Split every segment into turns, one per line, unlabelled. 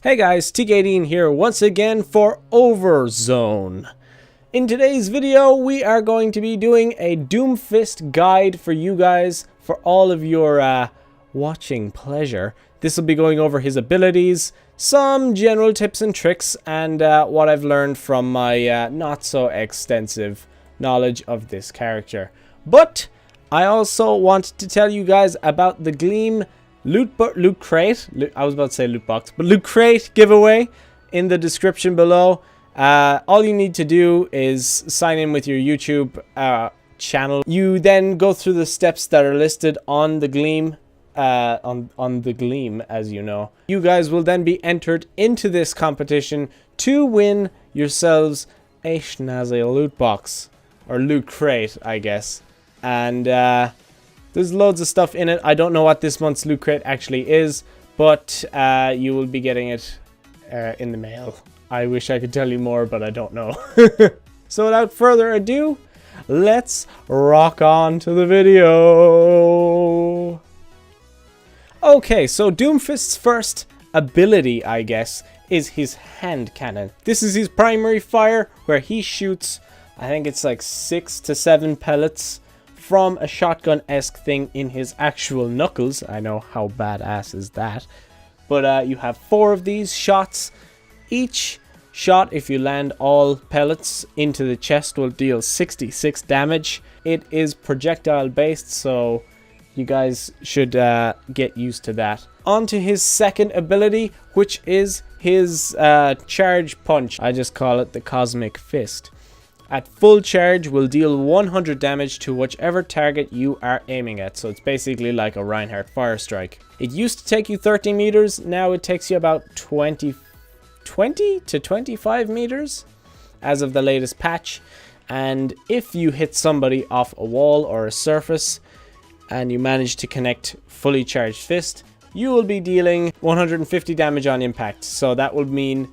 Hey guys, Tkdean here once again for OverZone. In today's video, we are going to be doing a Doomfist guide for you guys for all of your watching pleasure. This will be going over his abilities, some general tips and tricks, and what I've learned from my not so extensive knowledge of this character. But I also want to tell you guys about the Gleam loot crate. I was about to say loot box, but loot crate giveaway in the description below. All you need to do is sign in with your YouTube channel. You then go through the steps that are listed on the Gleam, on the Gleam, as you know. You guys will then be entered into this competition to win yourselves a schnazzy loot box or loot crate, I guess. And there's loads of stuff in it. I don't know what this month's loot crate actually is, but you will be getting it in the mail. I wish I could tell you more, but I don't know. So without further ado, let's rock on to the video. Okay, so Doomfist's first ability, I guess, is his hand cannon. This is his primary fire, where he shoots, I think it's like 6 to 7 pellets from a shotgun-esque thing in his actual knuckles. I know, how badass is that? But you have 4 of these shots. Each shot, if you land all pellets into the chest, will deal 66 damage. It is projectile based, so you guys should get used to that. On to his second ability, which is his charge punch. I just call it the Cosmic Fist. At full charge, will deal 100 damage to whichever target you are aiming at. So it's basically like a Reinhardt fire strike. It used to take you 30 meters. Now it takes you about 20 to 25 meters as of the latest patch. And if you hit somebody off a wall or a surface and you manage to connect fully charged fist, you will be dealing 150 damage on impact. So that would mean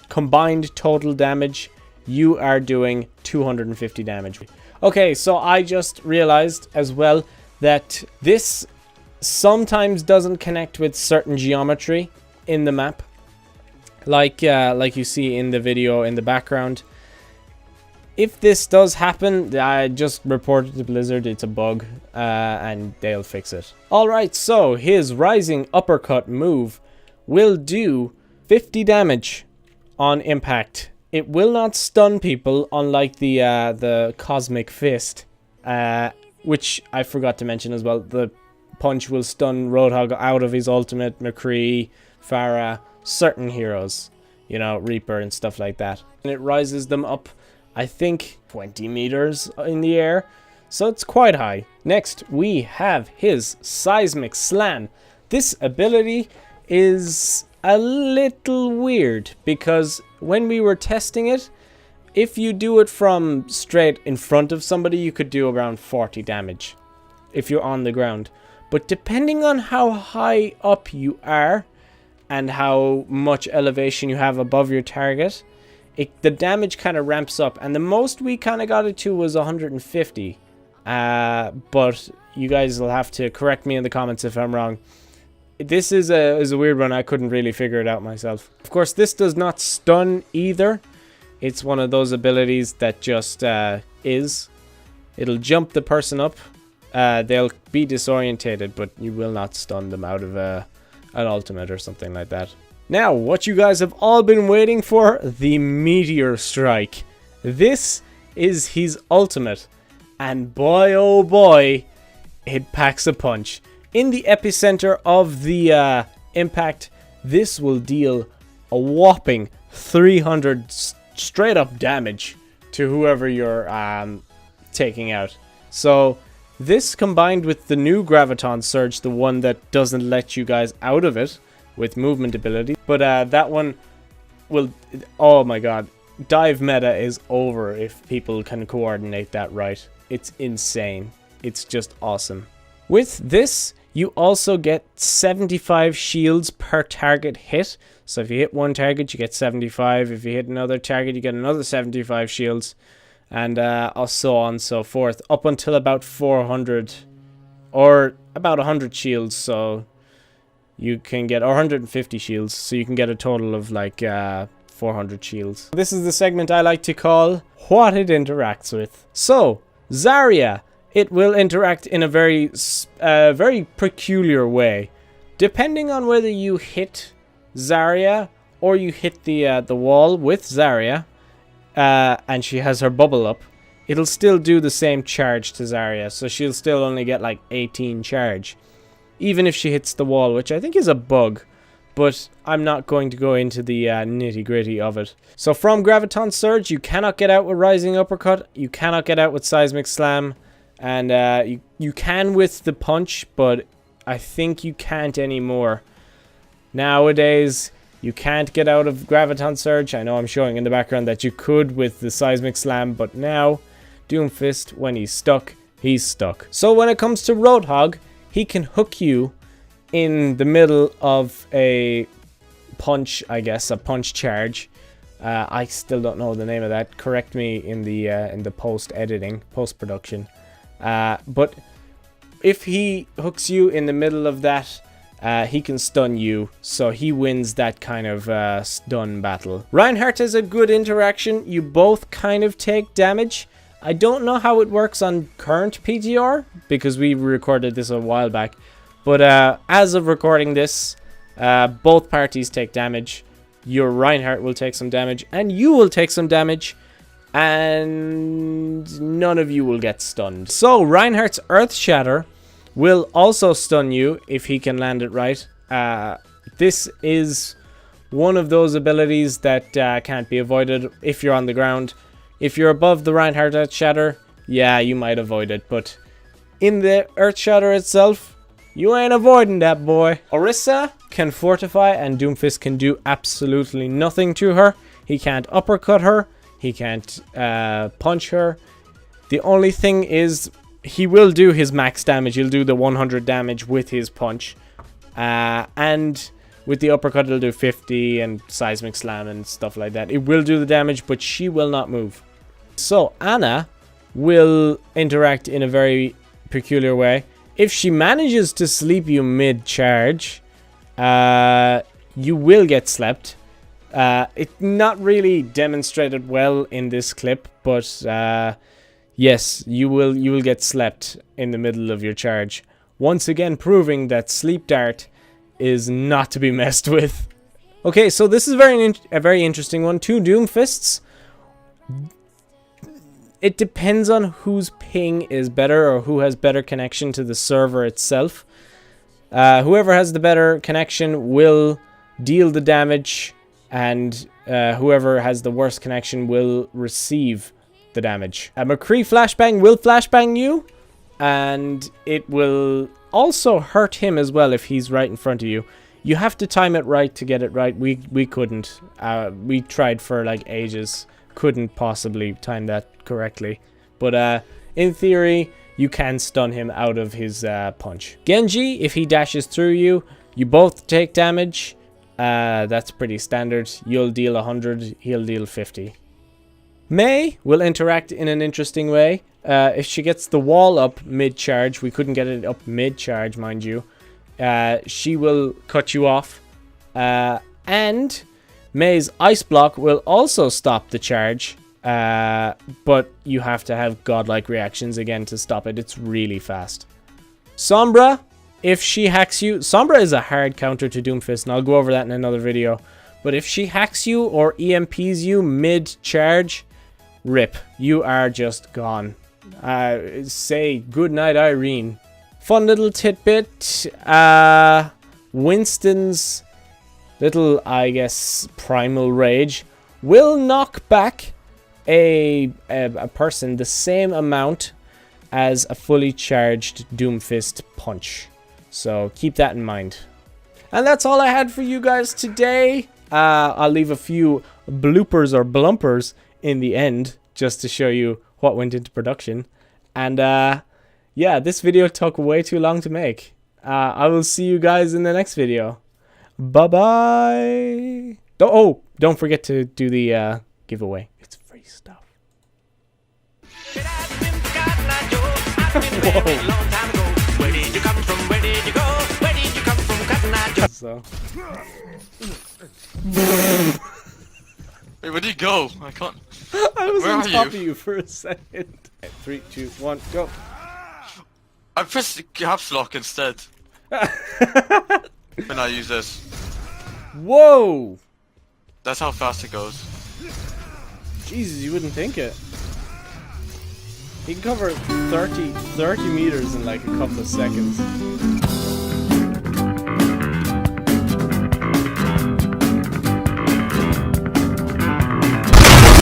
combined total damage, you are doing 250 damage. Okay, so I just realized as well that this sometimes doesn't connect with certain geometry in the map. Like you see in the video in the background. If this does happen, I just reported to Blizzard, it's a bug, and they'll fix it. Alright, so his rising uppercut move will do 50 damage on impact. It will not stun people, unlike the Cosmic Fist, which I forgot to mention as well. The punch will stun Roadhog out of his ultimate, McCree, Pharah, certain heroes, you know, Reaper and stuff like that. And it rises them up, I think, 20 meters in the air, so it's quite high. Next, we have his Seismic Slam. This ability is a little weird, because when we were testing it, if you do it from straight in front of somebody, you could do around 40 damage if you're on the ground. But depending on how high up you are and how much elevation you have above your target, the damage kind of ramps up. And the most we kind of got it to was 150. But you guys will have to correct me in the comments if I'm wrong. This is a weird one. I couldn't really figure it out myself. Of course, this does not stun either. It's one of those abilities that just is. It'll jump the person up. They'll be disorientated, but you will not stun them out of an ultimate or something like that. Now, what you guys have all been waiting for, the Meteor Strike. This is his ultimate. And boy, oh boy, it packs a punch. In the epicenter of the impact, this will deal a whopping 300 straight up damage to whoever you're taking out. So this, combined with the new Graviton Surge, the one that doesn't let you guys out of it with movement ability, but that one will, oh my god, dive meta is over if people can coordinate that right. It's insane. It's just awesome. With this, you also get 75 shields per target hit. So if you hit one target, you get 75. If you hit another target, you get another 75 shields. And so on and so forth. Up until about 400. Or about 100 shields. So you can get, or 150 shields, so you can get a total of like 400 shields. This is the segment I like to call what it interacts with. So, Zarya, it will interact in a very peculiar way. Depending on whether you hit Zarya or you hit the wall with Zarya, and she has her bubble up, it'll still do the same charge to Zarya, so she'll still only get like 18 charge, even if she hits the wall, which I think is a bug, but I'm not going to go into the nitty gritty of it. So from Graviton Surge, you cannot get out with Rising Uppercut, you cannot get out with Seismic Slam, and you can with the punch, but I think you can't anymore. Nowadays, you can't get out of Graviton Surge. I know I'm showing in the background that you could with the Seismic Slam, but now, Doomfist, when he's stuck, he's stuck. So when it comes to Roadhog, he can hook you in the middle of a punch, I guess, a punch charge. I still don't know the name of that. Correct me in the post-editing, post-production. But if he hooks you in the middle of that, he can stun you, so he wins that kind of stun battle. Reinhardt is a good interaction. You both kind of take damage. I don't know how it works on current PTR, because we recorded this a while back. But as of recording this, both parties take damage. Your Reinhardt will take some damage, and you will take some damage. And none of you will get stunned. So Reinhardt's Earth Shatter will also stun you if he can land it right. This is one of those abilities that can't be avoided if you're on the ground. If you're above the Reinhardt Earth Shatter, yeah, you might avoid it. But in the Earth Shatter itself, you ain't avoiding that, boy. Orisa can fortify, and Doomfist can do absolutely nothing to her. He can't uppercut her. He can't punch her. The only thing is, he will do his max damage. He'll do the 100 damage with his punch. And with the uppercut, he'll do 50 and Seismic Slam and stuff like that. It will do the damage, but she will not move. So, Ana will interact in a very peculiar way. If she manages to sleep you mid-charge, you will get slept. It's not really demonstrated well in this clip, but yes, you will get slept in the middle of your charge. Once again, proving that Sleep Dart is not to be messed with. Okay, so this is a very interesting one. 2 Doomfists. It depends on whose ping is better, or who has better connection to the server itself. Whoever has the better connection will deal the damage, and whoever has the worst connection will receive the damage. A McCree flashbang will flashbang you, and it will also hurt him as well if he's right in front of you. You have to time it right to get it right. We couldn't. We tried for like ages. Couldn't possibly time that correctly. But in theory, you can stun him out of his punch. Genji, if he dashes through you, you both take damage. That's pretty standard. You'll deal 100, he'll deal 50. Mei will interact in an interesting way. If she gets the wall up mid-charge, we couldn't get it up mid-charge, mind you, she will cut you off. And Mei's Ice Block will also stop the charge, but you have to have godlike reactions again to stop it. It's really fast. Sombra, if she hacks you, Sombra is a hard counter to Doomfist, and I'll go over that in another video. But if she hacks you or EMPs you mid-charge, rip. You are just gone. Say goodnight, Irene. Fun little tidbit. Winston's little, I guess, primal rage will knock back a person the same amount as a fully charged Doomfist punch. So keep that in mind. And that's all I had for you guys today. I'll leave a few bloopers or blumpers in the end just to show you what went into production. And yeah, this video took way too long to make. I will see you guys in the next video. Bye-bye. Oh, don't forget to do the giveaway. It's free stuff. Whoa. So.
Wait, where do you go? I can't.
I was
Where
on
are
top
you?
of you for a second. 3, 2, 1, go.
I pressed the caps lock instead when I use this.
Whoa!
That's how fast it goes.
Jesus, you wouldn't think it. He can cover 30 meters in like a couple of seconds.